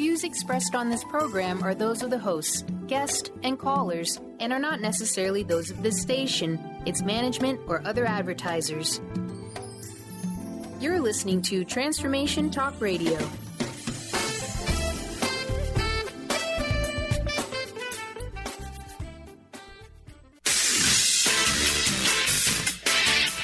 views expressed on this program are those of the hosts, guests, and callers, and are not necessarily those of this station, its management, or other advertisers. You're listening to Transformation Talk Radio.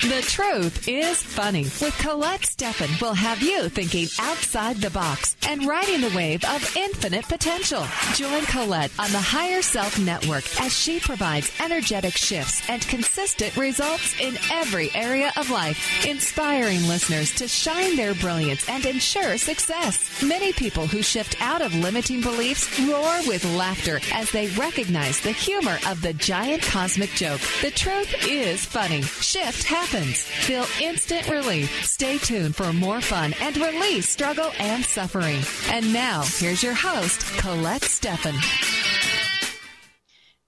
The Truth is Funny with Colette Stefan will have you thinking outside the box and riding the wave of infinite potential. Join Colette on the Higher Self Network as she provides energetic shifts and consistent results in every area of life, inspiring listeners to shine their brilliance and ensure success. Many people who shift out of limiting beliefs roar with laughter as they recognize the humor of the giant cosmic joke. The truth is funny. Shift happens. Feel instant relief. Stay tuned for more fun and release struggle and suffering. And now, here's your host, Colette Stefan.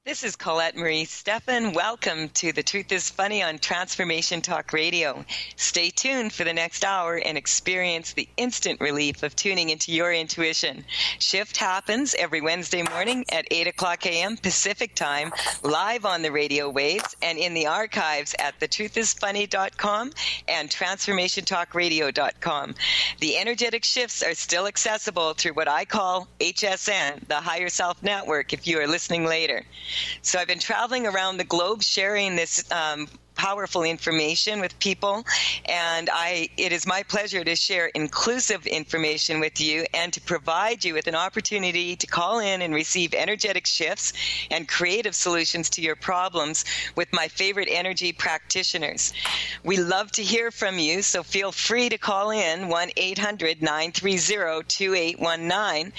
This is Colette Marie Stefan. Welcome to The Truth is Funny on Transformation Talk Radio. Stay tuned for the next hour and experience the instant relief of tuning into your intuition. Shift happens every Wednesday morning at 8 o'clock a.m. Pacific Time, live on the radio waves and in the archives at thetruthisfunny.com and transformationtalkradio.com. The energetic shifts are still accessible through what I call HSN, the Higher Self Network, if you are listening later. So I've been traveling around the globe sharing this powerful information with people, and it is my pleasure to share inclusive information with you and to provide you with an opportunity to call in and receive energetic shifts and creative solutions to your problems with my favorite energy practitioners. We love to hear from you, so feel free to call in 1-800-930-2819.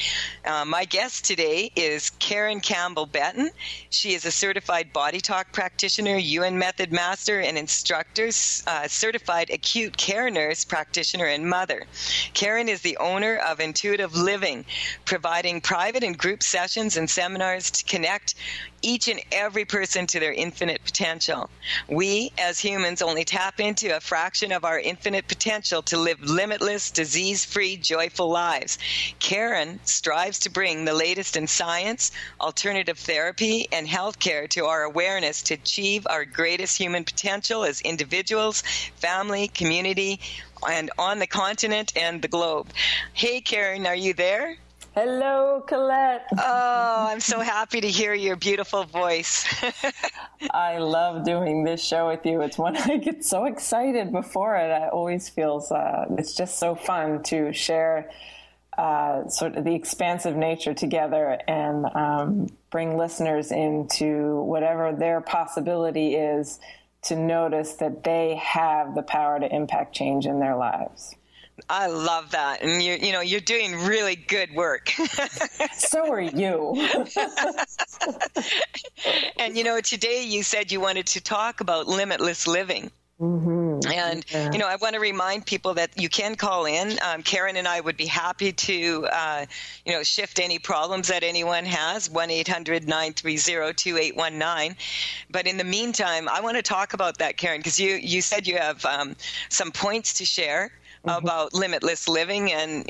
My guest today is Karen Campbell-Betton. She is a certified body talk practitioner, UN method master, and instructor, certified acute care nurse practitioner, and mother. Karen is the owner of Intuitive Living, providing private and group sessions and seminars to connect each and every person to their infinite potential. We, as humans, only tap into a fraction of our infinite potential to live limitless, disease-free, joyful lives. Karen strives to bring the latest in science, alternative therapy, and healthcare to our awareness to achieve our greatest human potential as individuals, family, community, and on the continent and the globe. Hey, Karen, are you there? Hello, Colette. Oh, I'm so happy to hear your beautiful voice. I love doing this show with you. It's when I get so excited before it. I always feels it's just so fun to share sort of the expansive nature together and bring listeners into whatever their possibility is to notice that they have the power to impact change in their lives. I love that. And you're doing really good work. So are you. And today you said you wanted to talk about limitless living. Mm-hmm. And, I want to remind people that you can call in. Karen and I would be happy to, shift any problems that anyone has, 1-800-930-2819. But in the meantime, I want to talk about that, Karen, because you said you have some points to share about limitless living and,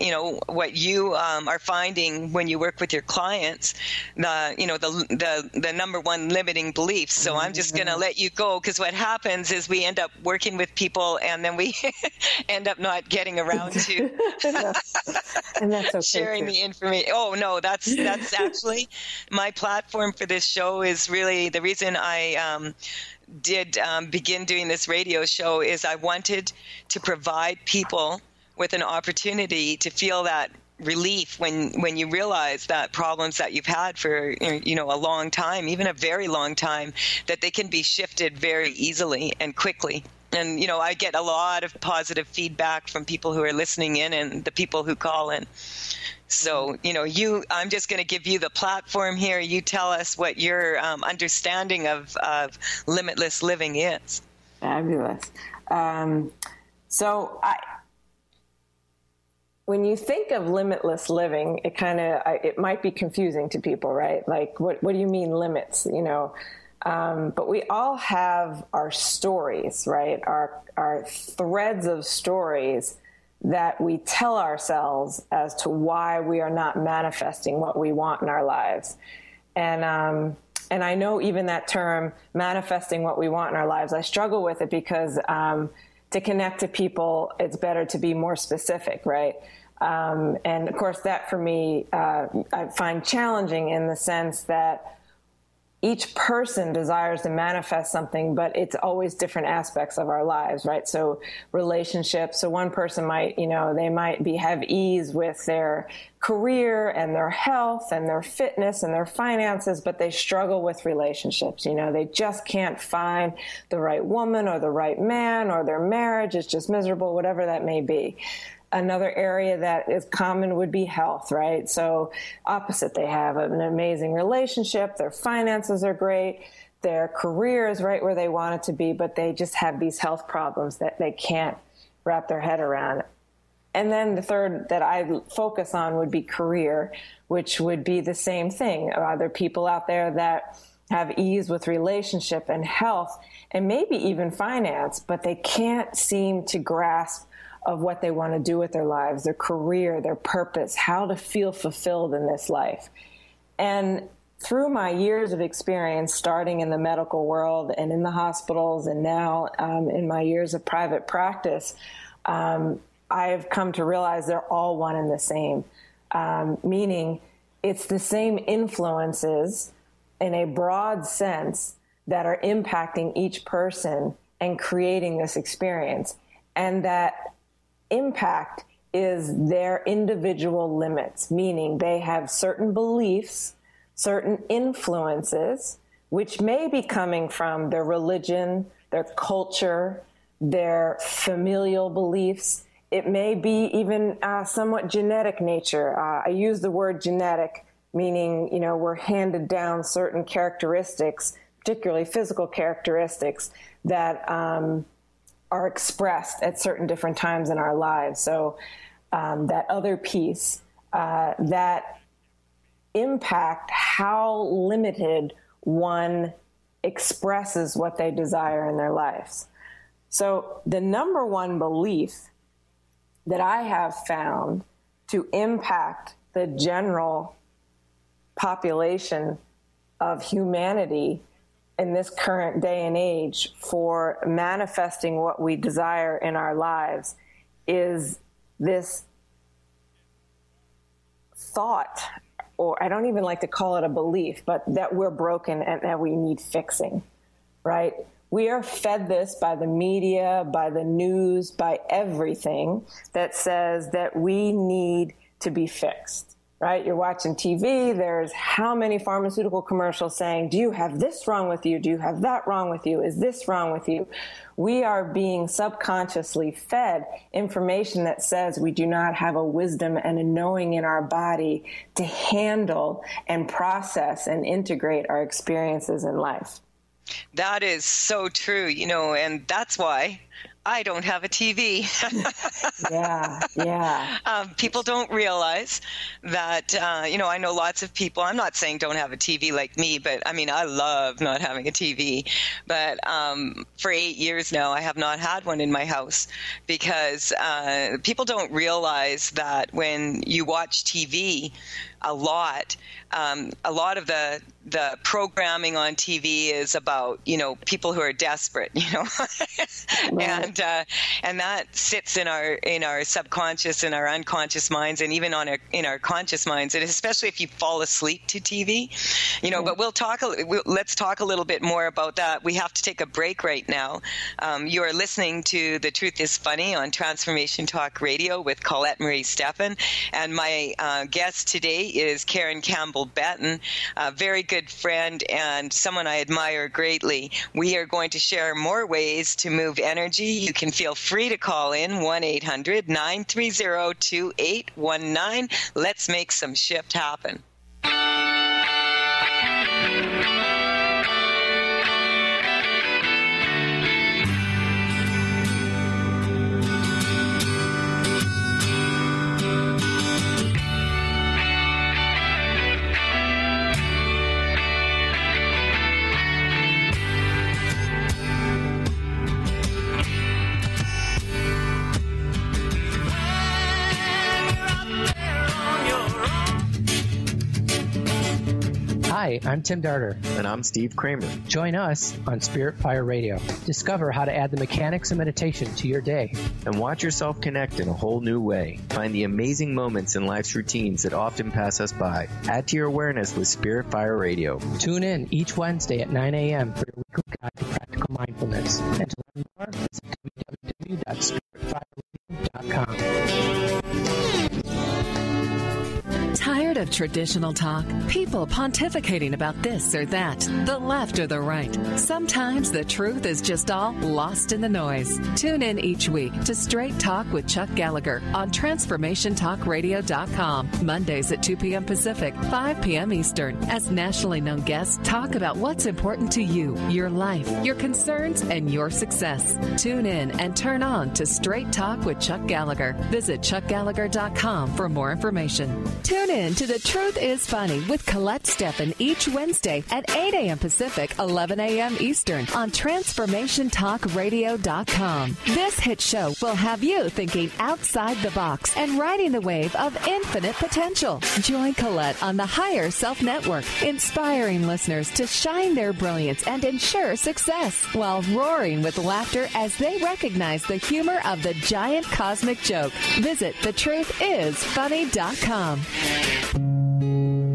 what you are finding when you work with your clients, the number one limiting beliefs. So I'm just going to let you go, because what happens is we end up working with people and then we end up not getting around to and that's okay sharing too. the information. Oh, no, that's actually my platform for this show is really the reason I did begin doing this radio show is I wanted to provide people with an opportunity to feel that relief when you realize that problems that you've had for a long time, even a very long time, that they can be shifted very easily and quickly. And I get a lot of positive feedback from people who are listening in and the people who call in. So, I'm just going to give you the platform here. You tell us what your understanding of limitless living is. Fabulous. When you think of limitless living, it might be confusing to people, right? Like, what do you mean limits? But we all have our stories, right? Our threads of stories that we tell ourselves as to why we are not manifesting what we want in our lives. And I know even that term, manifesting what we want in our lives, I struggle with it because to connect to people, it's better to be more specific, right? And of course, that for me, I find challenging in the sense that each person desires to manifest something, but it's always different aspects of our lives, right? So relationships. So one person might, they might have ease with their career and their health and their fitness and their finances, but they struggle with relationships. They just can't find the right woman or the right man, or their marriage is just miserable, whatever that may be. Another area that is common would be health, right? So opposite, they have an amazing relationship, their finances are great, their career is right where they want it to be, but they just have these health problems that they can't wrap their head around. And then the third that I focus on would be career, which would be the same thing. Are there people out there that have ease with relationship and health and maybe even finance, but they can't seem to grasp of what they want to do with their lives, their career, their purpose, how to feel fulfilled in this life. And through my years of experience, starting in the medical world and in the hospitals, and now in my years of private practice, I've come to realize they're all one and the same, meaning it's the same influences in a broad sense that are impacting each person and creating this experience. And that impact is their individual limits, meaning they have certain beliefs, certain influences, which may be coming from their religion, their culture, their familial beliefs. It may be even somewhat genetic nature. I use the word genetic, meaning, we're handed down certain characteristics, particularly physical characteristics that are expressed at certain different times in our lives. So that other piece, that impact how limited one expresses what they desire in their lives. So the number one belief that I have found to impact the general population of humanity in this current day and age for manifesting what we desire in our lives is this thought, or I don't even like to call it a belief, but that we're broken and that we need fixing, right? We are fed this by the media, by the news, by everything that says that we need to be fixed, right? You're watching TV, there's how many pharmaceutical commercials saying, do you have this wrong with you? Do you have that wrong with you? Is this wrong with you? We are being subconsciously fed information that says we do not have a wisdom and a knowing in our body to handle and process and integrate our experiences in life. That is so true, and that's why I don't have a TV. Yeah. People don't realize that, I know lots of people, I'm not saying don't have a TV like me, but I love not having a TV. But for 8 years now, I have not had one in my house because people don't realize that when you watch TV a lot of the programming on TV is about, people who are desperate, Right. And that sits in our subconscious and our unconscious minds, and even in our conscious minds, and especially if you fall asleep to TV, But let's talk a little bit more about that. We have to take a break right now. You are listening to The Truth is Funny on Transformation Talk Radio with Colette Marie Stefan, and my guest today is Karen Campbell-Benton, a very good friend and someone I admire greatly. We are going to share more ways to move energy. You can feel free to call in 1-800-930-2819. Let's make some shift happen. Hi, I'm Tim Darter. And I'm Steve Kramer. Join us on Spirit Fire Radio. Discover how to add the mechanics of meditation to your day. And watch yourself connect in a whole new way. Find the amazing moments in life's routines that often pass us by. Add to your awareness with Spirit Fire Radio. Tune in each Wednesday at 9 a.m. for your weekly guide to practical mindfulness. And to learn more, visit www.spiritfireradio.com. Tired of traditional talk? People pontificating about this or that, the left or the right. Sometimes the truth is just all lost in the noise. Tune in each week to Straight Talk with Chuck Gallagher on TransformationTalkRadio.com. Mondays at 2 p.m. Pacific, 5 p.m. Eastern, as nationally known guests talk about what's important to you, your life, your concerns, and your success. Tune in and turn on to Straight Talk with Chuck Gallagher. Visit ChuckGallagher.com for more information. Tune in to The Truth is Funny with Colette Stefan each Wednesday at 8 a.m. Pacific, 11 a.m. Eastern on TransformationTalkRadio.com. This hit show will have you thinking outside the box and riding the wave of infinite potential. Join Colette on the Higher Self Network, inspiring listeners to shine their brilliance and ensure success while roaring with laughter as they recognize the humor of the giant cosmic joke. Visit thetruthisfunny.com.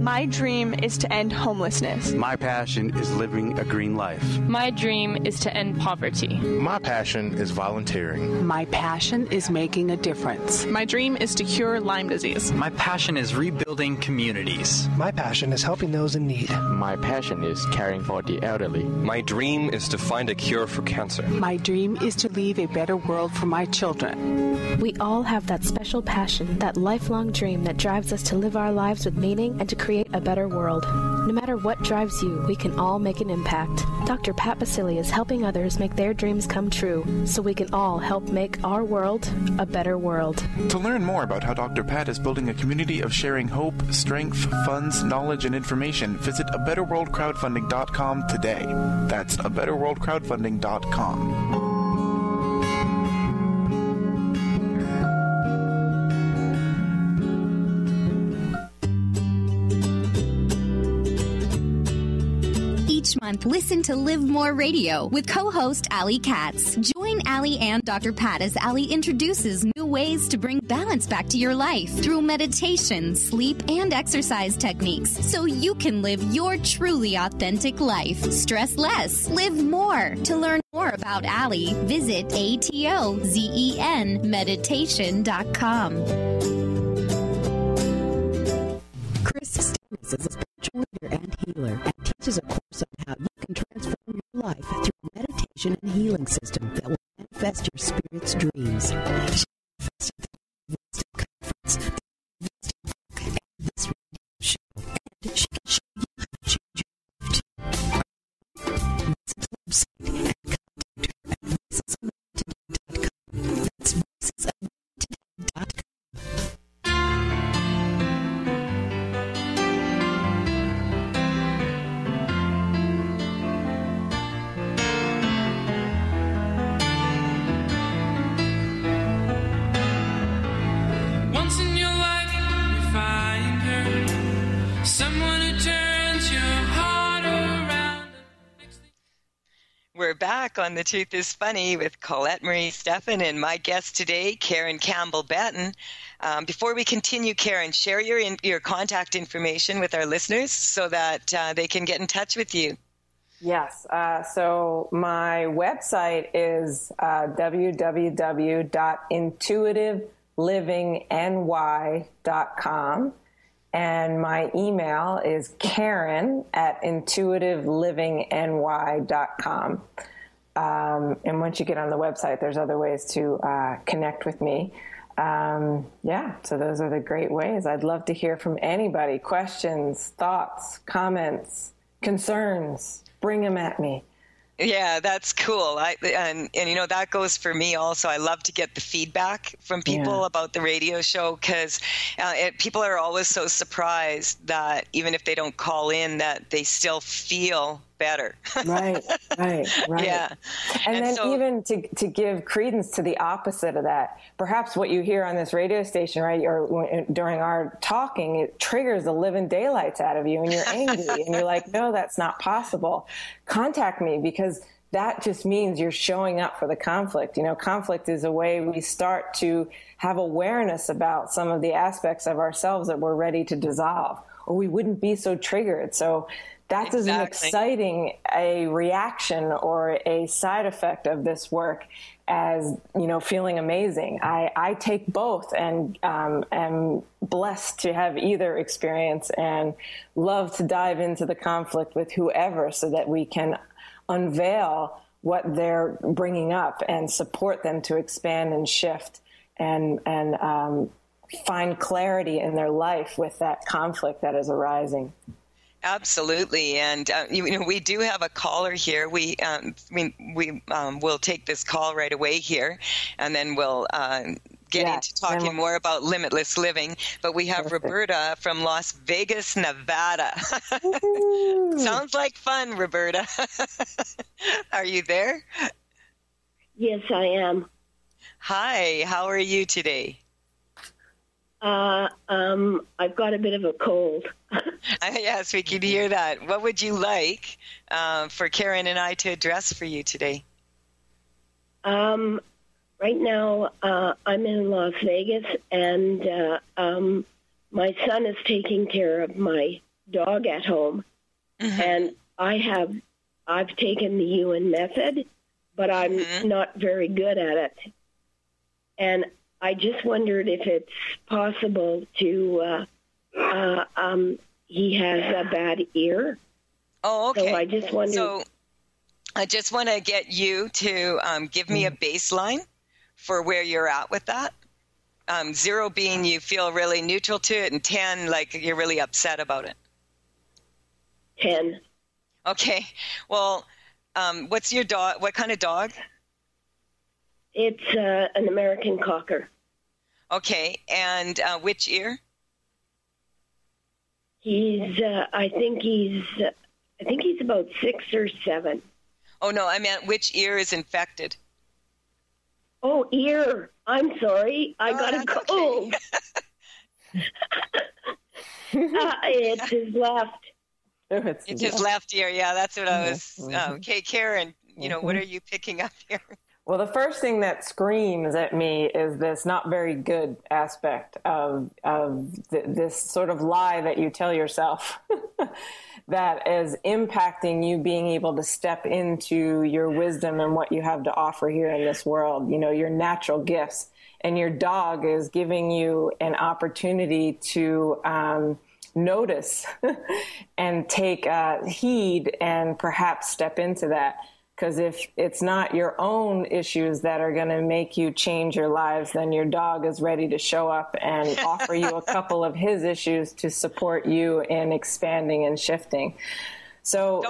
My dream is to end homelessness. My passion is living a green life. My dream is to end poverty. My passion is volunteering. My passion is making a difference. My dream is to cure Lyme disease. My passion is rebuilding communities. My passion is helping those in need. My passion is caring for the elderly. My dream is to find a cure for cancer. My dream is to leave a better world for my children. We all have that special passion, that lifelong dream that drives us to live our lives with meaning and to create a better world. No matter what drives you, we can all make an impact. Dr. Pat Basili is helping others make their dreams come true, so we can all help make our world a better world. To learn more about how Dr. Pat is building a community of sharing hope, strength, funds, knowledge, and information, visit abetterworldcrowdfunding.com today. That's abetterworldcrowdfunding.com. Each month, listen to Live More Radio with co-host Allie Katz. Join Allie and Dr. Pat as Allie introduces new ways to bring balance back to your life through meditation, sleep, and exercise techniques so you can live your truly authentic life. Stress less, live more. To learn more about Allie, visit ATOZENmeditation.com. Chris Stevens is a spiritual leader and healer and teaches a course on how you can transform your life through a meditation and healing system that will manifest your spirit's dreams. She manifested the Wisdom Conference, the Wisdom Book, and this radio show, and she can show you how to change your life too. Visit the website and contact her at voicesofunlimited.com. That's voicesofunlimited.com. We're back on The Truth is Funny with Colette Marie Stefan and my guest today, Karen Campbell-Batten. Before we continue, Karen, share your contact information with our listeners so that they can get in touch with you. Yes. So my website is www.intuitivelivingy.com. And my email is Karen@intuitivelivingy.com. And once you get on the website, there's other ways to connect with me. So those are the great ways. I'd love to hear from anybody. Questions, thoughts, comments, concerns. Bring them at me. Yeah, that's cool. And that goes for me also. I love to get the feedback from people about the radio show because people are always so surprised that even if they don't call in, that they still feel better. Right. Yeah. And then so, even to give credence to the opposite of that, perhaps what you hear on this radio station, right, or during our talking, it triggers the living daylights out of you and you're angry and you're like, no, that's not possible. Contact me, because that just means you're showing up for the conflict. You know, conflict is a way we start to have awareness about some of the aspects of ourselves that we're ready to dissolve, or we wouldn't be so triggered. So that's as an exciting a reaction or a side effect of this work as, you know, feeling amazing. I take both and am blessed to have either experience and love to dive into the conflict with whoever so that we can unveil what they're bringing up and support them to expand and shift and find clarity in their life with that conflict that is arising. Absolutely. And, we do have a caller here. We will take this call right away here, and then we'll get into talking more about Limitless Living. But we have Roberta from Las Vegas, Nevada. Sounds like fun, Roberta. Are you there? Yes, I am. Hi, how are you today? I've got a bit of a cold. Yes, we can hear that. What would you like for Karen and I to address for you today? Right now, I'm in Las Vegas, and my son is taking care of my dog at home. Mm-hmm. And I've taken the UN method, but I'm not very good at it. And I just wondered if it's possible to, he has a bad ear. Oh, okay. So I just wondered. So I just want to get you to give me a baseline for where you're at with that. 0 being you feel really neutral to it, and 10 like you're really upset about it. 10. Okay. Well, what's your dog? What kind of dog? It's an American Cocker. Okay, and which ear? He's. I think he's about 6 or 7. Oh no, I meant which ear is infected. Oh, ear. I'm sorry, I got a cold. It's his left. It's his left ear. Yeah, that's what I was. Okay, Karen. What are you picking up here? Well, the first thing that screams at me is this not very good aspect of this sort of lie that you tell yourself that is impacting you being able to step into your wisdom and what you have to offer here in this world, your natural gifts. And your dog is giving you an opportunity to notice and take heed and perhaps step into that. Because if it's not your own issues that are going to make you change your lives, then your dog is ready to show up and offer you a couple of his issues to support you in expanding and shifting. So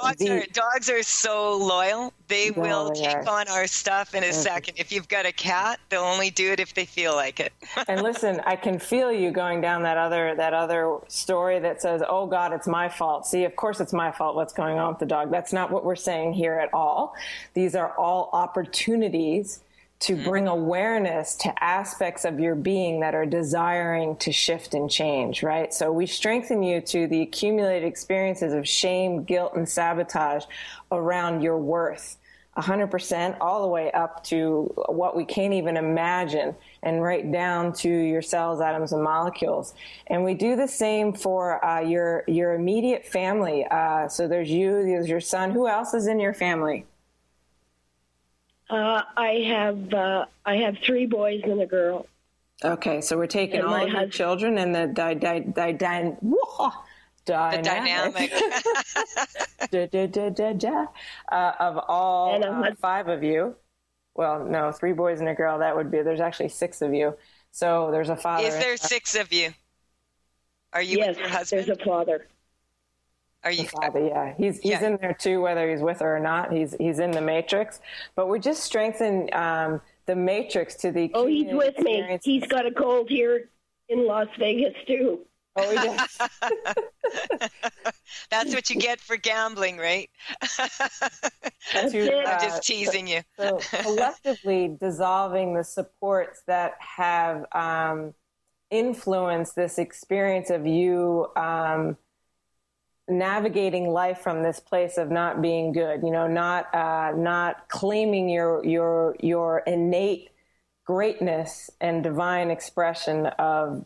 dogs are so loyal. They will take on our stuff in a second. If you've got a cat, they'll only do it if they feel like it. And listen, I can feel you going down that other story that says, oh God, it's my fault. See, of course it's my fault what's going on with the dog. That's not what we're saying here at all. These are all opportunities to bring awareness to aspects of your being that are desiring to shift and change, right? So we strengthen you to the accumulated experiences of shame, guilt, and sabotage around your worth, 100%, all the way up to what we can't even imagine, and right down to your cells, atoms, and molecules. And we do the same for your immediate family. So there's you, there's your son. Who else is in your family? I have 3 boys and a girl. Okay, so we're taking all of your children and the dynamic of all 5 of you. Well, no, 3 boys and a girl. That would be. There's actually 6 of you. So there's a father. Is there 6 of you? Are you with your husband? There's a father. Are you? Father, yeah, he's in there too, whether he's with her or not. He's in the matrix, but we just strengthen the matrix to the. Oh, he's with me. He's got a cold here in Las Vegas too. Oh, yes. That's what you get for gambling, right? That's it. I'm just teasing you. So collectively dissolving the supports that have influenced this experience of you navigating life from this place of not being good, not claiming your innate greatness and divine expression of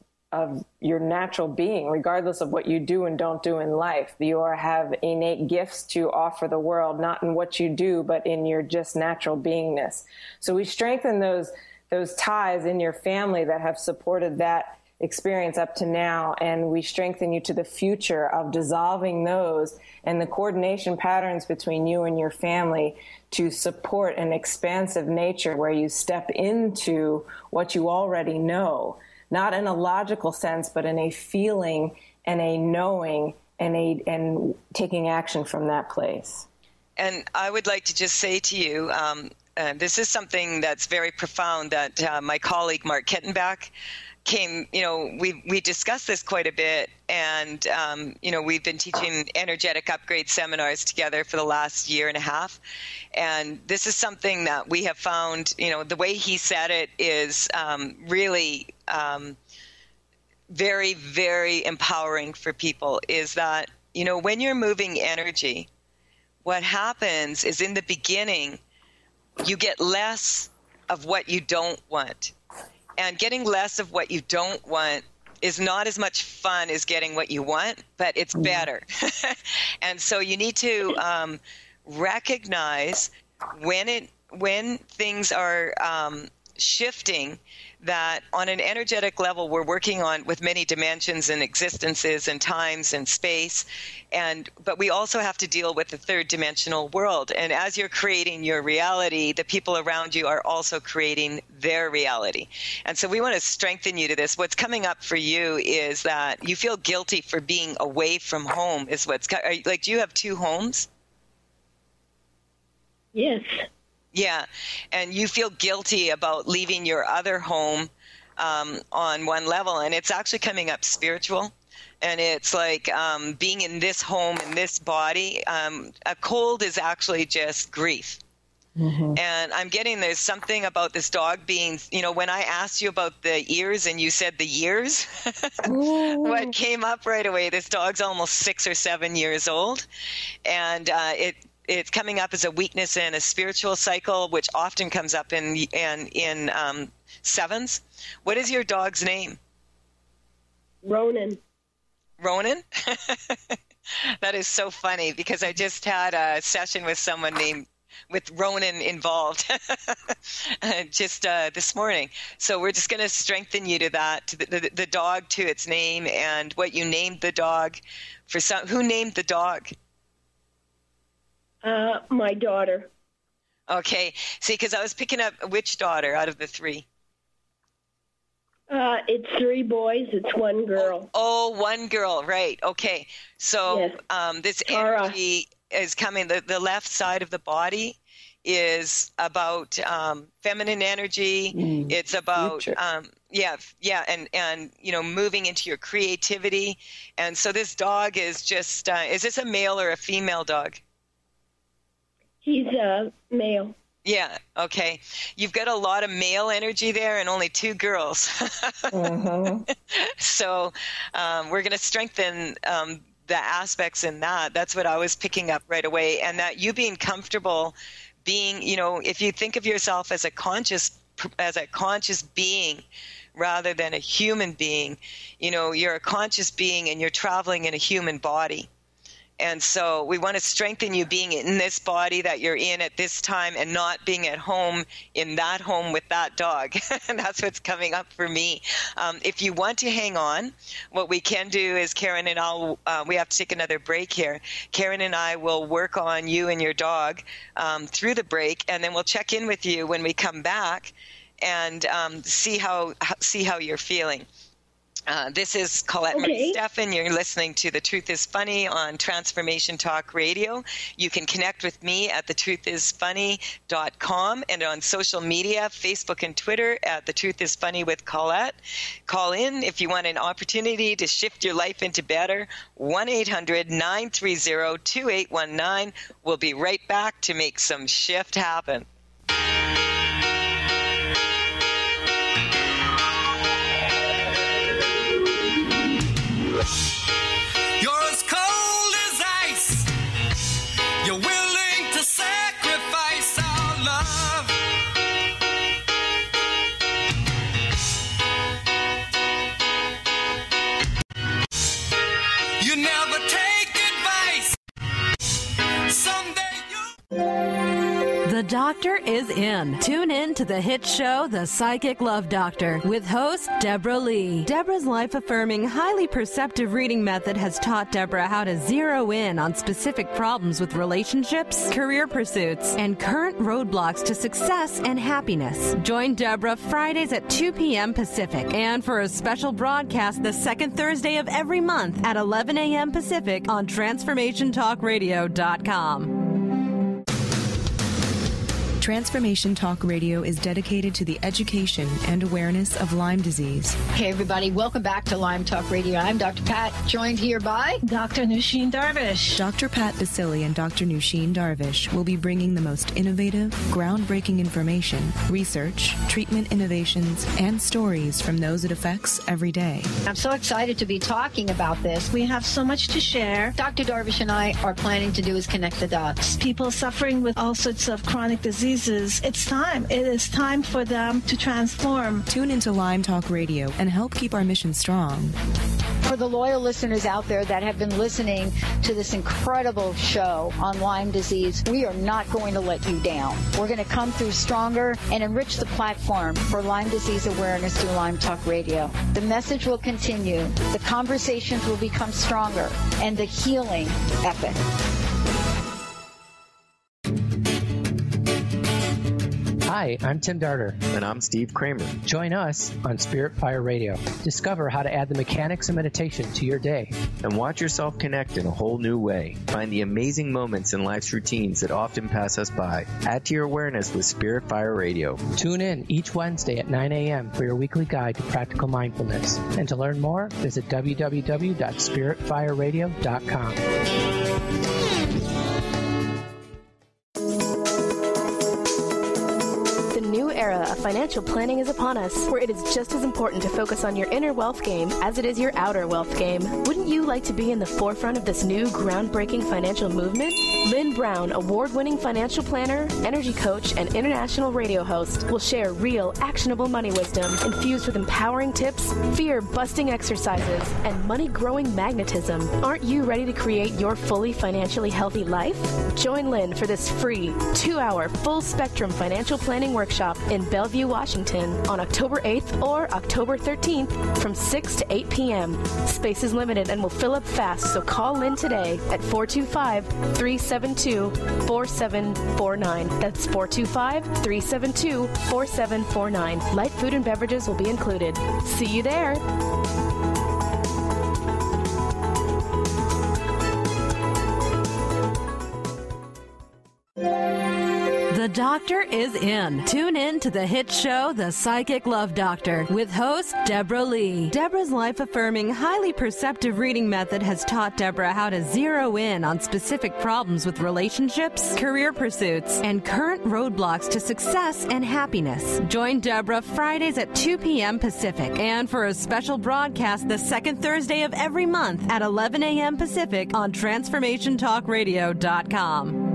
your natural being, regardless of what you do and don't do in life. You have innate gifts to offer the world, not in what you do, but in your just natural beingness. So we strengthen those ties in your family that have supported that experience up to now, and we strengthen you to the future of dissolving those and the coordination patterns between you and your family to support an expansive nature where you step into what you already know, not in a logical sense, but in a feeling and a knowing and taking action from that place. And I would like to just say to you, this is something that's very profound that my colleague Mark Kettenbach came, we discussed this quite a bit, and, we've been teaching energetic upgrade seminars together for the last year and a half. And this is something that we have found, the way he said it is really very, very empowering for people, is that, when you're moving energy, what happens is in the beginning, you get less of what you don't want. And getting less of what you don't want is not as much fun as getting what you want, but it's better. And so you need to recognize when things are shifting, that on an energetic level we're working on with many dimensions and existences and times and space, but we also have to deal with the third dimensional world. And as you're creating your reality, the people around you are also creating their reality. And so we want to strengthen you to this. What's coming up for you is that you feel guilty for being away from home. Do you have two homes? Yes. Yeah, and you feel guilty about leaving your other home on one level, and it's actually coming up spiritual, and it's like being in this home, in this body. A cold is actually just grief. Mm-hmm. And I'm getting there's something about this dog being, when I asked you about the ears and you said the years, what came up right away, this dog's almost 6 or 7 years old, and it's coming up as a weakness in a spiritual cycle, which often comes up in sevens. What is your dog's name? Ronan. Ronan? That is so funny, because I just had a session with someone with Ronan involved just this morning. So we're just going to strengthen you to that, to the dog, to its name and what you named the dog. Who named the dog? My daughter. Okay. See, because I was picking up which daughter out of the three? It's 3 boys. It's 1 girl. Oh, 1 girl. Right. Okay. So yes. This energy is coming. The left side of the body is about feminine energy. It's about and moving into your creativity. And so this dog is just is this a male or a female dog? He's a male. Yeah, okay. You've got a lot of male energy there and only 2 girls. Mm-hmm. So we're going to strengthen the aspects in that. That's what I was picking up right away. And that you being comfortable being, if you think of yourself as a conscious being rather than a human being, you're a conscious being and you're traveling in a human body. And so we want to strengthen you being in this body that you're in at this time and not being at home in that home with that dog. And that's what's coming up for me. If you want to hang on, what we can do is Karen and we have to take another break here. Karen and I will work on you and your dog through the break, and then we'll check in with you when we come back and see how you're feeling. This is Colette Marie Stefan. You're listening to The Truth is Funny on Transformation Talk Radio. You can connect with me at thetruthisfunny.com and on social media, Facebook and Twitter at The Truth is Funny with Colette. Call in if you want an opportunity to shift your life into better. 1-800-930-2819. We'll be right back to make some shift happen. You're as cold as ice. You're willing to sacrifice our love. You never take advice. Someday you... The Doctor is in. Tune in to the hit show, The Psychic Love Doctor, with host Deborah Lee. Deborah's life-affirming, highly perceptive reading method has taught Deborah how to zero in on specific problems with relationships, career pursuits, and current roadblocks to success and happiness. Join Deborah Fridays at 2 p.m. Pacific, and for a special broadcast the second Thursday of every month at 11 a.m. Pacific on TransformationTalkRadio.com. Transformation Talk Radio is dedicated to the education and awareness of Lyme disease. Hey, everybody. Welcome back to Lyme Talk Radio. I'm Dr. Pat, joined here by Dr. Nusheen Darvish. Dr. Pat Basili and Dr. Nusheen Darvish will be bringing the most innovative, groundbreaking information, research, treatment innovations, and stories from those it affects every day. I'm so excited to be talking about this. We have so much to share. Dr. Darvish and I are planning to do is connect the dots. People suffering with all sorts of chronic diseases, it's time. It is time for them to transform. Tune into Lyme Talk Radio and help keep our mission strong. For the loyal listeners out there that have been listening to this incredible show on Lyme disease, we are not going to let you down. We're going to come through stronger and enrich the platform for Lyme disease awareness through Lyme Talk Radio. The message will continue, the conversations will become stronger, and the healing epic. Hi, I'm Tim Darter. And I'm Steve Kramer. Join us on Spirit Fire Radio. Discover how to add the mechanics of meditation to your day. And watch yourself connect in a whole new way. Find the amazing moments in life's routines that often pass us by. Add to your awareness with Spirit Fire Radio. Tune in each Wednesday at 9 a.m. for your weekly guide to practical mindfulness. And to learn more, visit www.spiritfireradio.com. Era of financial planning is upon us, where it is just as important to focus on your inner wealth game as it is your outer wealth game. Wouldn't you like to be in the forefront of this new groundbreaking financial movement? Lynn Brown, award-winning financial planner, energy coach, and international radio host, will share real, actionable money wisdom infused with empowering tips, fear-busting exercises, and money-growing magnetism. Aren't you ready to create your fully financially healthy life? Join Lynn for this free 2-hour full-spectrum financial planning workshop in Bellevue, Washington on October 8th or October 13th from 6 to 8 p.m. Space is limited and will fill up fast, so call Lynn today at 425-372-4749. That's 425-372-4749. Light food and beverages will be included. See you there. The Doctor is in. Tune in to the hit show, The Psychic Love Doctor, with host Deborah Lee. Deborah's life-affirming, highly perceptive reading method has taught Deborah how to zero in on specific problems with relationships, career pursuits, and current roadblocks to success and happiness. Join Deborah Fridays at 2 p.m. Pacific, and for a special broadcast the second Thursday of every month at 11 a.m. Pacific on TransformationTalkRadio.com.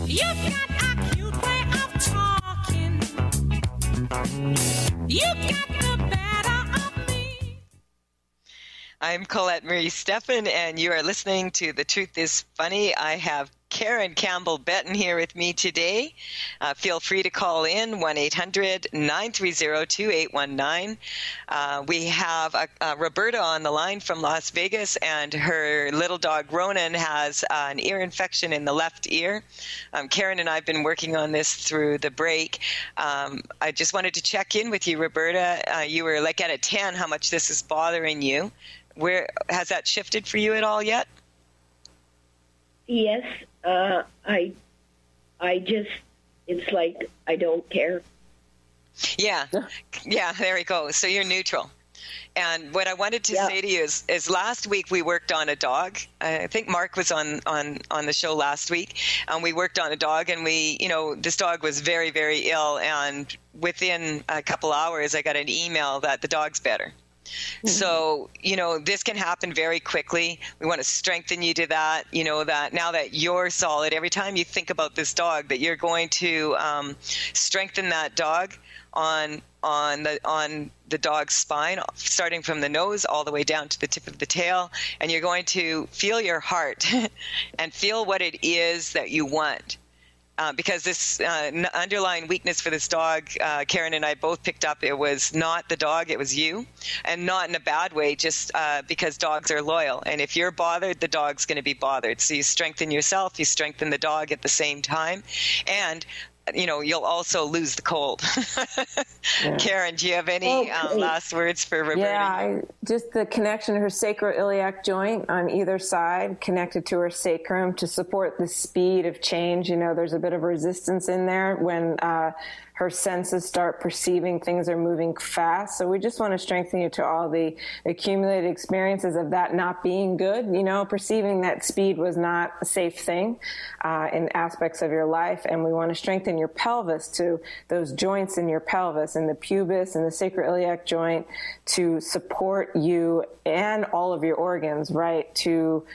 You've got a cute way of talking. You got the better of me. I'm Colette Marie Stefan, and you are listening to The Truth is Funny. I have Karen Campbell-Betton here with me today. Feel free to call in 1-800-930-2819. We have Roberta on the line from Las Vegas, and her little dog Ronan has an ear infection in the left ear. Karen and I have been working on this through the break. I just wanted to check in with you, Roberta. You were like at a 10, how much this is bothering you. Where has that shifted for you at all yet? Yes, I just, it's like I don't care. Yeah, there we go. So you're neutral. And what I wanted to say to you is last week we worked on a dog. I think Mark was on the show last week, and we worked on a dog, and this dog was very, very ill, and within a couple hours I got an email that the dog's better. Mm-hmm. So, this can happen very quickly. We want to strengthen you to that, that now that you're solid, every time you think about this dog, that you're going to strengthen that dog on the dog's spine, starting from the nose all the way down to the tip of the tail. And you're going to feel your heart and feel what it is that you want. Because this underlying weakness for this dog, Karen and I both picked up, it was not the dog, it was you. And not in a bad way, just because dogs are loyal. And if you're bothered, the dog's going to be bothered. So you strengthen yourself, you strengthen the dog at the same time. And you'll also lose the cold. Yeah. Karen, do you have any last words for Roberta? Yeah, just the connection to her sacroiliac joint on either side, connected to her sacrum to support the speed of change. There's a bit of resistance in there when her senses start perceiving things are moving fast. So we just want to strengthen you to all the accumulated experiences of that not being good, perceiving that speed was not a safe thing in aspects of your life. And we want to strengthen your pelvis to those joints in your pelvis and the pubis and the sacroiliac joint to support you and all of your organs, right, to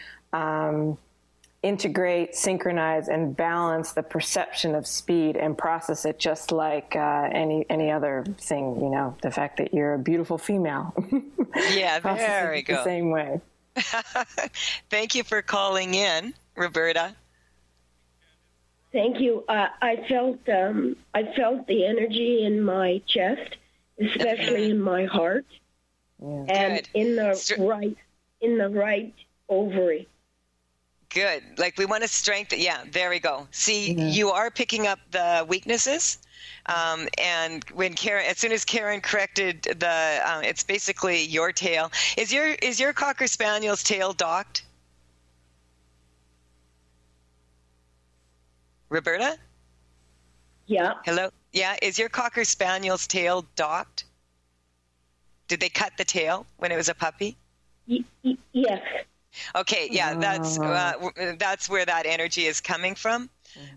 integrate, synchronize, and balance the perception of speed and process it just like any other thing, the fact that you're a beautiful female. Yeah, there we go. The same way. Thank you for calling in, Roberta. Thank you. I felt the energy in my chest, especially in my heart, and in the right ovary. Good. Like we want to strengthen. Yeah, there we go. See, you are picking up the weaknesses. And when Karen, as soon as Karen corrected it's basically your tail. Is your Cocker Spaniel's tail docked? Roberta? Yeah. Hello? Yeah. Is your Cocker Spaniel's tail docked? Did they cut the tail when it was a puppy? Yes. Okay, yeah, that's where that energy is coming from.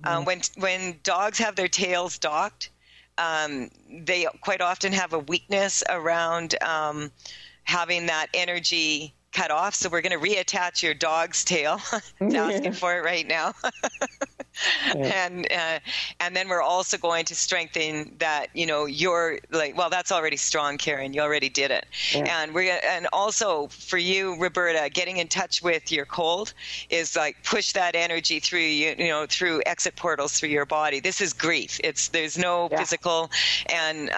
Mm-hmm. When dogs have their tails docked, they quite often have a weakness around having that energy cut off. So we're going to reattach your dog's tail. It's asking for it right now. And then we're also going to strengthen that, you're like, well, that's already strong, Karen. You already did it. Yeah. And also for you, Roberta, getting in touch with your cold is like push that energy through you, through exit portals through your body. This is grief. There's no physical. And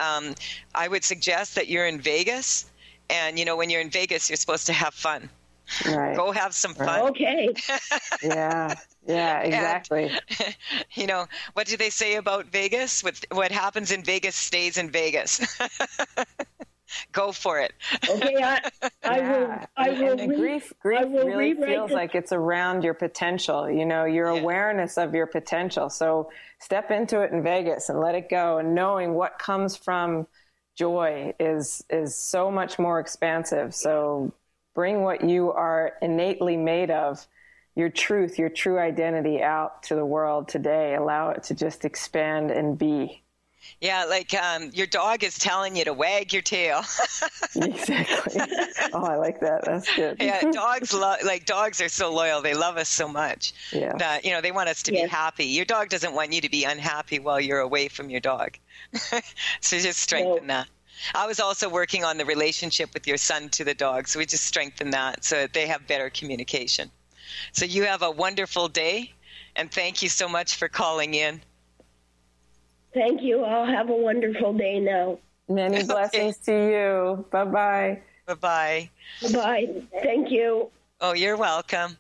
I would suggest that you're in Vegas. And, when you're in Vegas, you're supposed to have fun. Right. Go have some fun. Okay. Yeah, exactly. And, what do they say about Vegas? What happens in Vegas stays in Vegas. Go for it. Okay, I will. And grief really feels like it's around your potential, your awareness of your potential. So step into it in Vegas and let it go. And knowing what comes from joy is so much more expansive. So bring what you are innately made of, your truth, your true identity out to the world today. Allow it to just expand and be. Yeah, like your dog is telling you to wag your tail. Exactly. Oh, I like that. That's good. Yeah, dogs are so loyal. They love us so much that they want us to be happy. Your dog doesn't want you to be unhappy while you're away from your dog. So just strengthen that. I was also working on the relationship with your son to the dog, so we just strengthen that so that they have better communication. So you have a wonderful day. And thank you so much for calling in. Thank you. I'll have a wonderful day now. Many blessings to you. Bye-bye. Bye-bye. Bye. Thank you. Oh, you're welcome.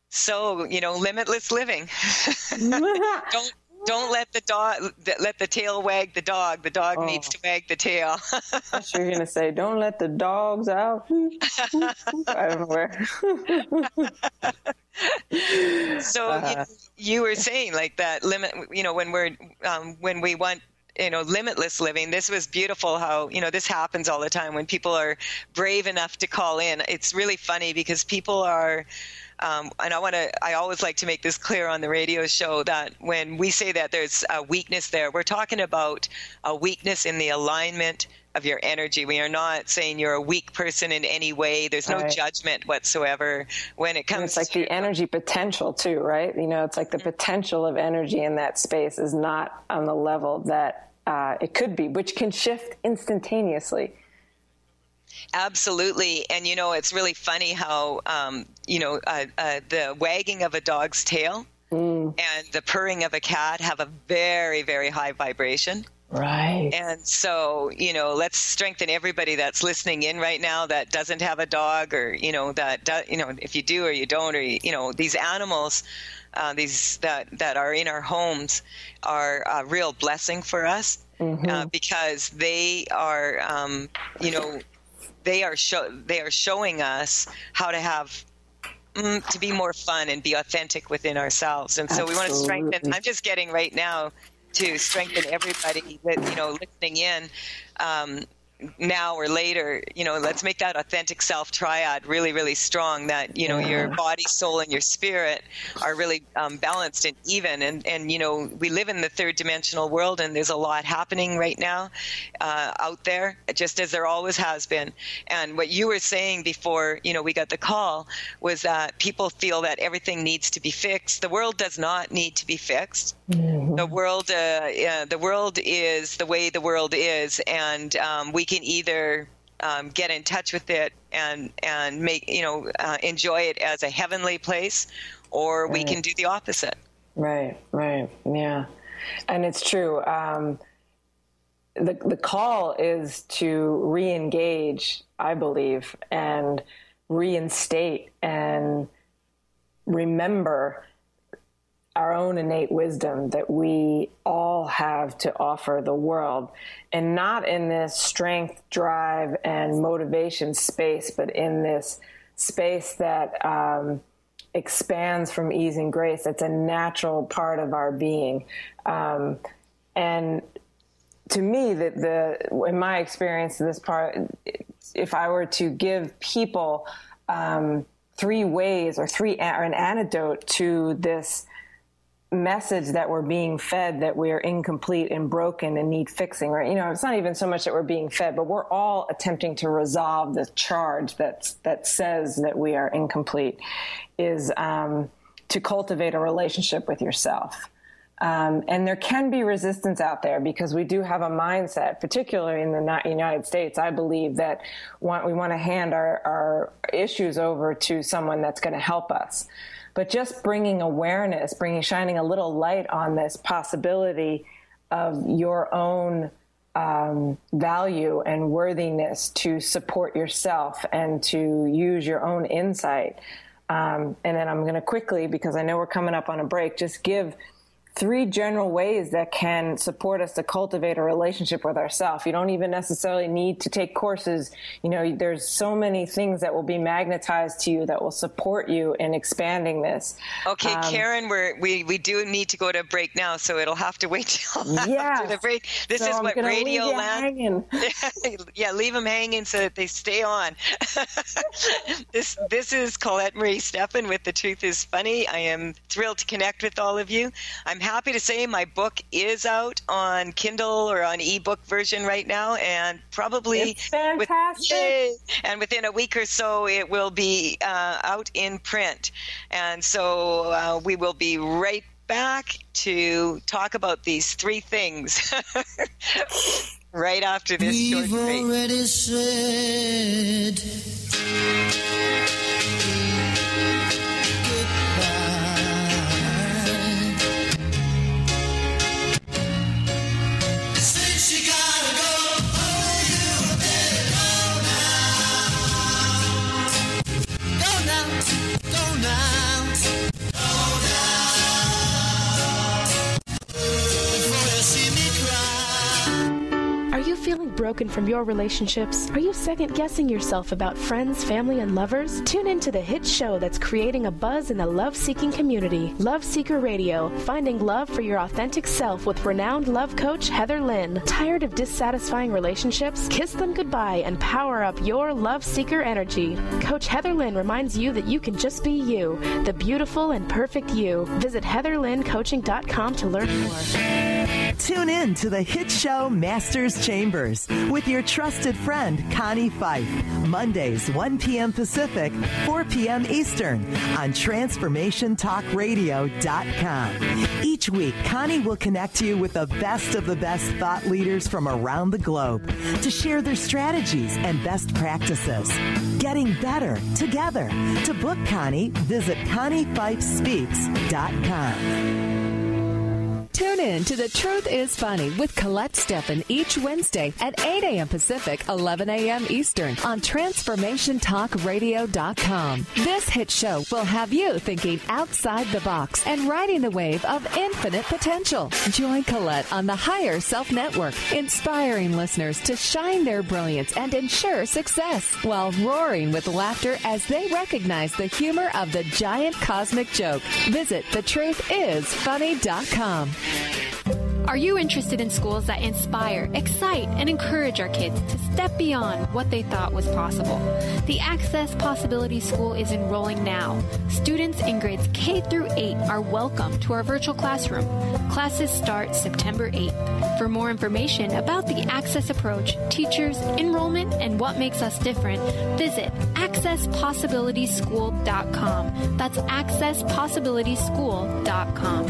So, limitless living. Don't let the tail wag the dog. The dog needs to wag the tail. I'm sure you're going to say, don't let the dogs out. I don't know where. So you were saying like that limit, when we want, limitless living. This was beautiful how, this happens all the time when people are brave enough to call in. It's really funny because people are, and I always like to make this clear on the radio show that when we say that there's a weakness there, we're talking about a weakness in the alignment of your energy. We are not saying you're a weak person in any way. There's no judgment whatsoever when it comes. And it's like the energy potential too, right? It's like the potential of energy in that space is not on the level that it could be, which can shift instantaneously. Absolutely. And, it's really funny how, the wagging of a dog's tail and the purring of a cat have a very, very high vibration. Right. And so, let's strengthen everybody that's listening in right now that doesn't have a dog or, if you do or you don't, or, these animals, these that are in our homes are a real blessing for us because they are, they are showing us how to have to be more fun and be authentic within ourselves. And so we want to strengthen. I'm just getting right now to strengthen everybody that, listening in now or later, let's make that authentic self triad really, really strong, that, your body, soul, and your spirit are really balanced and even. And, we live in the third dimensional world, and there's a lot happening right now out there, just as there always has been. And what you were saying before, we got the call, was that people feel that everything needs to be fixed. The world does not need to be fixed. The world is the way the world is, and we can either get in touch with it and make enjoy it as a heavenly place, or we can do the opposite. Right, yeah, and it's true. The call is to re-engage, I believe, and reinstate and remember our own innate wisdom that we all have to offer the world, and not in this strength, drive, and motivation space, but in this space that expands from ease and grace. It's a natural part of our being. And to me, in my experience, this part, if I were to give people 3 ways or an antidote to this message that we're being fed, that we're incomplete and broken and need fixing, right? It's not even so much that we're being fed, but we're all attempting to resolve the charge that says that we are incomplete, is to cultivate a relationship with yourself. And there can be resistance out there because we do have a mindset, particularly in the United States, I believe, that we want to hand our issues over to someone that's going to help us. But just bringing awareness, shining a little light on this possibility of your own value and worthiness to support yourself and to use your own insight. And then I'm going to quickly, because I know we're coming up on a break, just give 3 general ways that can support us to cultivate a relationship with ourselves. You don't even necessarily need to take courses. There's so many things that will be magnetized to you that will support you in expanding this. Okay, Karen, we do need to go to a break now, so it'll have to wait till after the break. This is what Radio Land. Yeah, leave them hanging so that they stay on. This is Colette Marie Stefan with The Truth is Funny. I am thrilled to connect with all of you. I'm happy to say my book is out on Kindle or on ebook version right now, and probably it's fantastic. And within a week or so it will be out in print. And so we will be right back to talk about these 3 things right after this short break. We've already said goodbye. out. Hold out before you see me cry. Are you feeling broken from your relationships? Are you second-guessing yourself about friends, family, and lovers? Tune into the hit show that's creating a buzz in the love-seeking community, Love Seeker Radio, finding love for your authentic self with renowned love coach Heather Lynn. Tired of dissatisfying relationships? Kiss them goodbye and power up your love seeker energy. Coach Heather Lynn reminds you that you can just be you, the beautiful and perfect you. Visit heatherlynncoaching.com to learn more. Tune in to the hit show Masters Chambers with your trusted friend Connie Fife. Mondays, 1 p.m. Pacific, 4 p.m. Eastern on TransformationTalkRadio.com. Each week, Connie will connect you with the best of the best thought leaders from around the globe to share their strategies and best practices. Getting better together. To book Connie, visit ConnieFifeSpeaks.com. Tune in to The Truth is Funny with Colette Stefan each Wednesday at 8 a.m. Pacific, 11 a.m. Eastern on TransformationTalkRadio.com. This hit show will have you thinking outside the box and riding the wave of infinite potential. Join Colette on the Higher Self Network, inspiring listeners to shine their brilliance and ensure success while roaring with laughter as they recognize the humor of the giant cosmic joke. Visit thetruthисfunny.com. Are you interested in schools that inspire, excite, and encourage our kids to step beyond what they thought was possible? The Access Possibility School is enrolling now. Students in grades K through 8 are welcome to our virtual classroom. Classes start September 8th. For more information about the Access approach, teachers, enrollment, and what makes us different, visit accesspossibilityschool.com. That's accesspossibilityschool.com.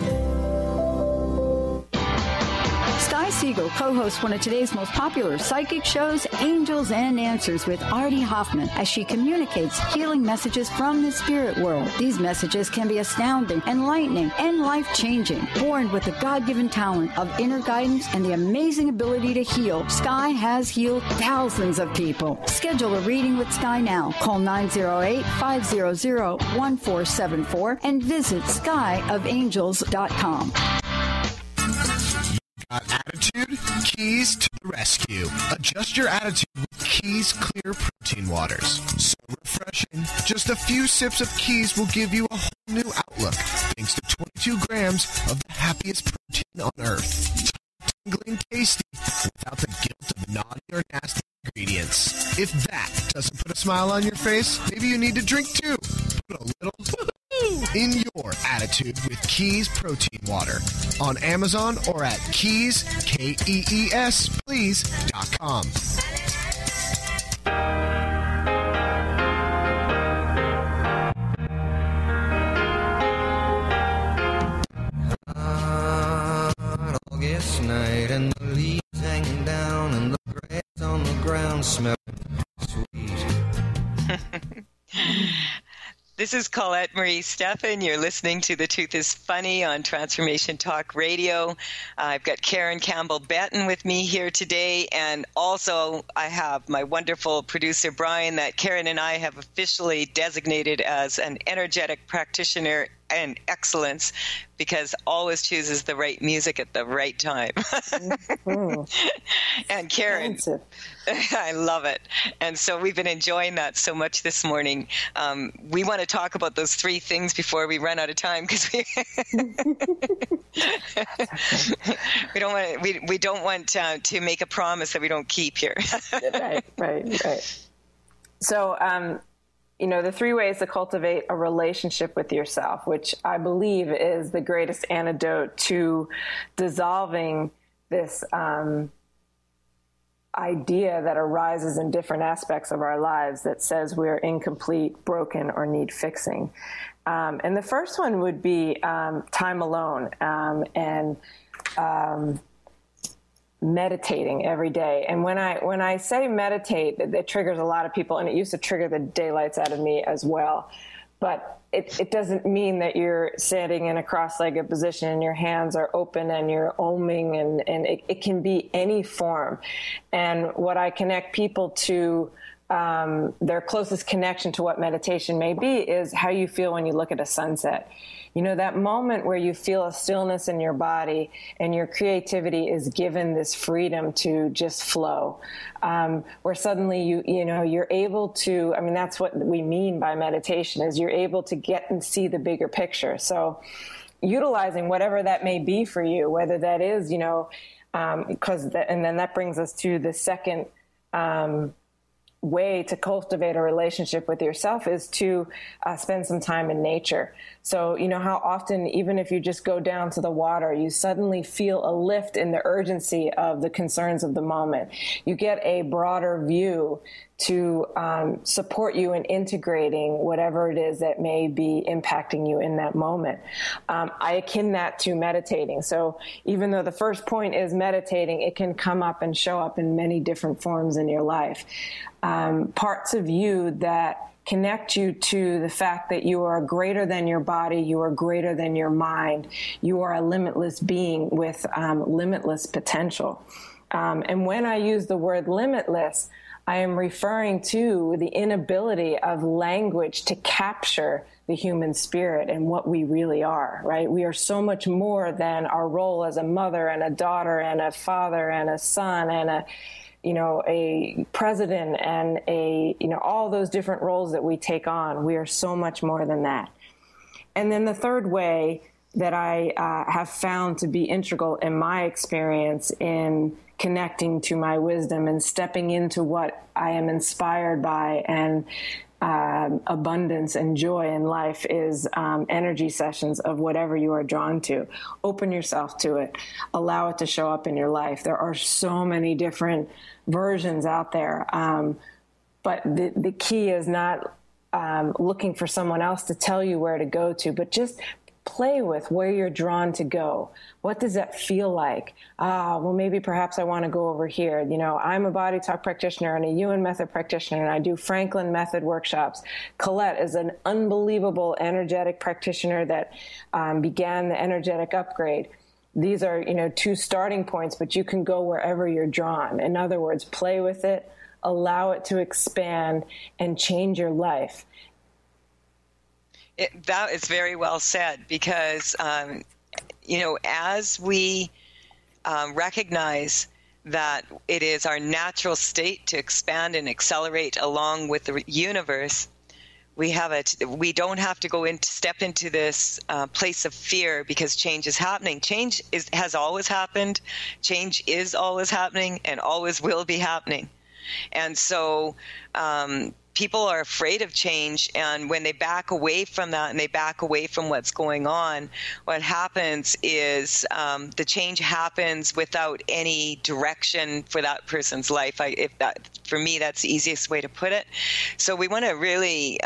Sky Siegel co-hosts one of today's most popular psychic shows, Angels and Answers, with Artie Hoffman, as she communicates healing messages from the spirit world. These messages can be astounding, enlightening, and life-changing. Born with the God-given talent of inner guidance and the amazing ability to heal, Sky has healed thousands of people. Schedule a reading with Sky now. Call 908-500-1474 and visit skyofangels.com. Got attitude? Keys to the rescue. Adjust your attitude with Keys Clear Protein Waters. So refreshing. Just a few sips of Keys will give you a whole new outlook, thanks to 22 grams of the happiest protein on earth. Tingling tasty without the guilt of naughty or nasty ingredients. If that doesn't put a smile on your face, maybe you need to drink too. Put a little in your attitude with Keys Protein Water on Amazon or at Keys, Kees, please.com. August night and the leaves hanging down and the grass on the ground smelling sweet. This is Colette Marie Stefan. You're listening to The Truth is Funny on Transformation Talk Radio. I've got Karen Campbell-Benton with me here today, and also I have my wonderful producer, Brian, that Karen and I have officially designated as an energetic practitioner and excellence, because always chooses the right music at the right time. And Karen, I love it. And so we've been enjoying that so much this morning. We want to talk about those three things before we run out of time, because we don't want to make a promise that we don't keep here. Right. So, the 3 ways to cultivate a relationship with yourself, which I believe is the greatest antidote to dissolving this idea that arises in different aspects of our lives that says we're incomplete, broken, or need fixing. And the first one would be time alone and meditating every day. And when I say meditate, it triggers a lot of people, and it used to trigger the daylights out of me as well. But it doesn't mean that you're sitting in a cross-legged position and your hands are open and you're oming, and it can be any form. And what I connect people to their closest connection to what meditation may be is how you feel when you look at a sunset. You know, that moment where you feel a stillness in your body and your creativity is given this freedom to just flow, where suddenly you're able to, I mean, that's what we mean by meditation, is you're able to get and see the bigger picture. So utilizing whatever that may be for you, whether that is, and then that brings us to the second way to cultivate a relationship with yourself is to spend some time in nature. So, you know how often, even if you just go down to the water, you suddenly feel a lift in the urgency of the concerns of the moment. You get a broader view to support you in integrating whatever it is that may be impacting you in that moment. I akin that to meditating. So even though the first point is meditating, it can come up and show up in many different forms in your life. Parts of you that connect you to the fact that you are greater than your body, you are greater than your mind, you are a limitless being with limitless potential. And when I use the word limitless, I am referring to the inability of language to capture the human spirit and what we really are, right? We are so much more than our role as a mother and a daughter and a father and a son and a president and all those different roles that we take on. We are so much more than that. And then the third way that I have found to be integral in my experience in connecting to my wisdom and stepping into what I am inspired by and abundance and joy in life is energy sessions of whatever you are drawn to. Open yourself to it. Allow it to show up in your life. There are so many different versions out there. But the key is not looking for someone else to tell you where to go to, but just play with where you're drawn to go. What does that feel like? Well, maybe perhaps I want to go over here. You know, I'm a body talk practitioner and a Ewan method practitioner, and I do Franklin method workshops. Colette is an unbelievable energetic practitioner that began the energetic upgrade. These are, two starting points, but you can go wherever you're drawn. In other words, play with it, allow it to expand and change your life. That is very well said, because, as we recognize that it is our natural state to expand and accelerate along with the universe, we don't have to step into this place of fear because change is happening. Change has always happened. Change is always happening and always will be happening. And so, people are afraid of change, and when they back away from that and they back away from what's going on, what happens is the change happens without any direction for that person's life. For me, that's the easiest way to put it. So we want to really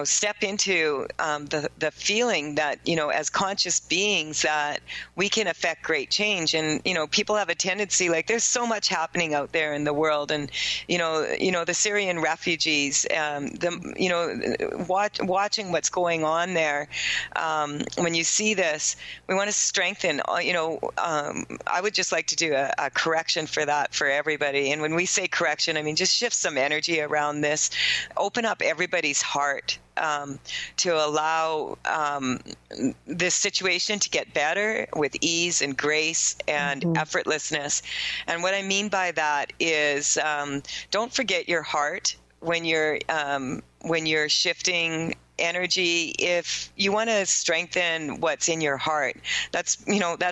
step into the feeling that, as conscious beings, that we can affect great change. And, people have a tendency, like, there's so much happening out there in the world. And, the Syrian refugees, watching what's going on there. When you see this, we want to strengthen, I would just like to do a correction for that for everybody. And when we say correction, I mean, just shift some energy around this, open up everybody's heart. To allow this situation to get better with ease and grace and effortlessness. And what I mean by that is don't forget your heart when you're shifting energy. If you want to strengthen what's in your heart, that's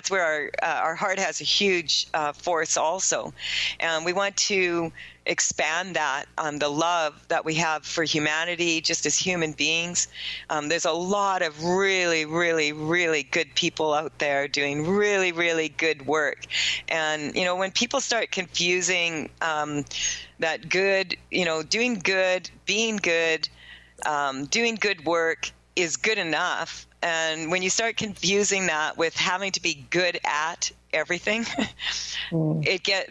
where our heart has a huge force also. And we want to expand that on the love that we have for humanity just as human beings. There's a lot of really, really, really good people out there doing really, really good work. And, when people start confusing that good, doing good, being good, doing good work is good enough. And when you start confusing that with having to be good at everything,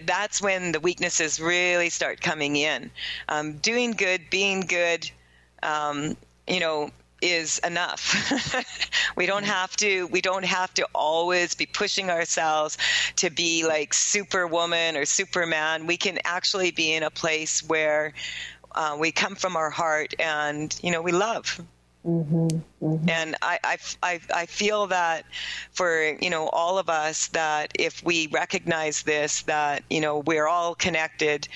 that's when the weaknesses really start coming in. Doing good, being good, is enough. We don't have to always be pushing ourselves to be like Superwoman or Superman. We can actually be in a place where we come from our heart and, we love. Mm-hmm, mm-hmm. And I feel that for, all of us, that if we recognize this, that, we're all connected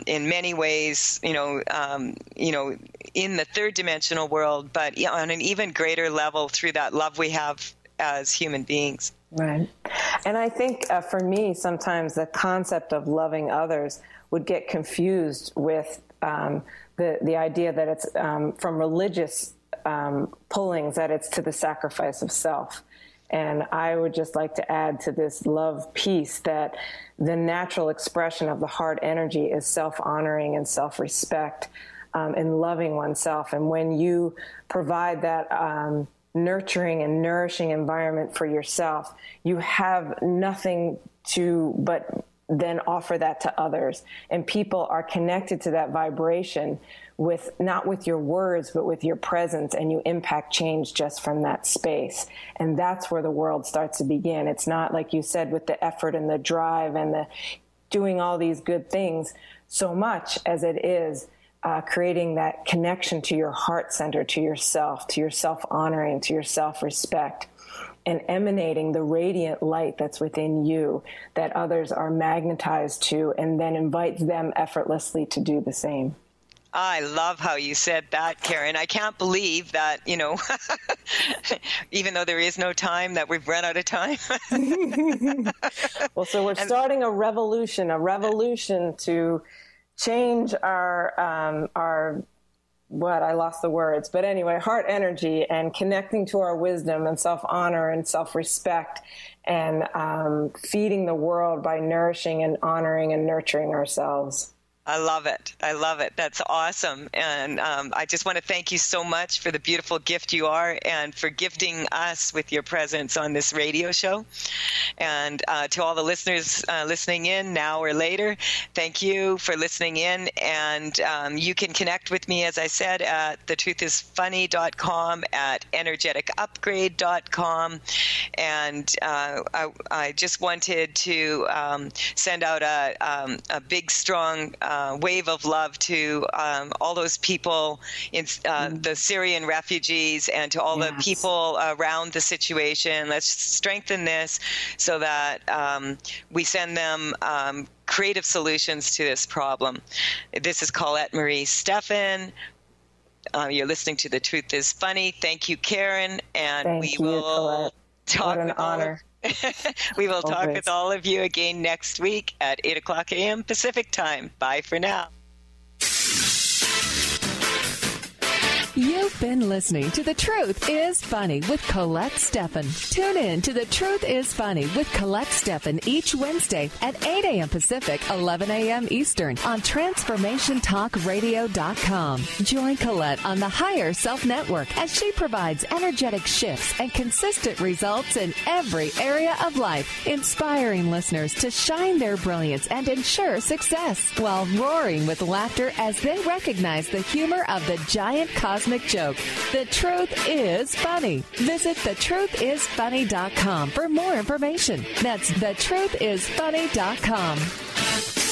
in many ways, in the third dimensional world, but on an even greater level through that love we have as human beings. Right. And I think for me, sometimes the concept of loving others would get confused with the idea that it's from religious pullings, that it's to the sacrifice of self. And I would just like to add to this love piece that the natural expression of the heart energy is self-honoring and self-respect and loving oneself. And when you provide that nurturing and nourishing environment for yourself, you have nothing to but then offer that to others. And people are connected to that vibration with, not with your words, but with your presence, and you impact change just from that space. And that's where the world starts to begin. It's not, like you said, with the effort and the drive and the doing all these good things, so much as it is creating that connection to your heart center, to yourself, to your self-honoring, to your self-respect, and emanating the radiant light that's within you that others are magnetized to, and then invites them effortlessly to do the same. I love how you said that, Karen. I can't believe that, even though there is no time, that we've run out of time. Well, so we're starting a revolution to change our I lost the words, but anyway, heart energy, and connecting to our wisdom and self-honor and self-respect, and feeding the world by nourishing and honoring and nurturing ourselves. I love it. I love it. That's awesome. And I just want to thank you so much for the beautiful gift you are, and for gifting us with your presence on this radio show. And to all the listeners listening in now or later, thank you for listening in. And you can connect with me, as I said, at thetruthisfunny.com, at energeticupgrade.com. And I just wanted to send out a big, strong wave of love to all those people in the Syrian refugees, and to all the people around the situation. Let's strengthen this so that we send them creative solutions to this problem. This is Colette Marie Stefan. You're listening to The Truth is Funny. Thank you, Karen. And we will talk. What an honor. We will talk with all of you again next week at 8 o'clock a.m. Pacific time. Bye for now. You've been listening to The Truth is Funny with Colette Stefan. Tune in to The Truth is Funny with Colette Stefan each Wednesday at 8 a.m. Pacific, 11 a.m. Eastern on TransformationTalkRadio.com. Join Colette on the Higher Self Network as she provides energetic shifts and consistent results in every area of life, inspiring listeners to shine their brilliance and ensure success, while roaring with laughter as they recognize the humor of the giant cosmic joke. The Truth is Funny. Visit thetruthisfunny.com for more information. That's thetruthisfunny.com.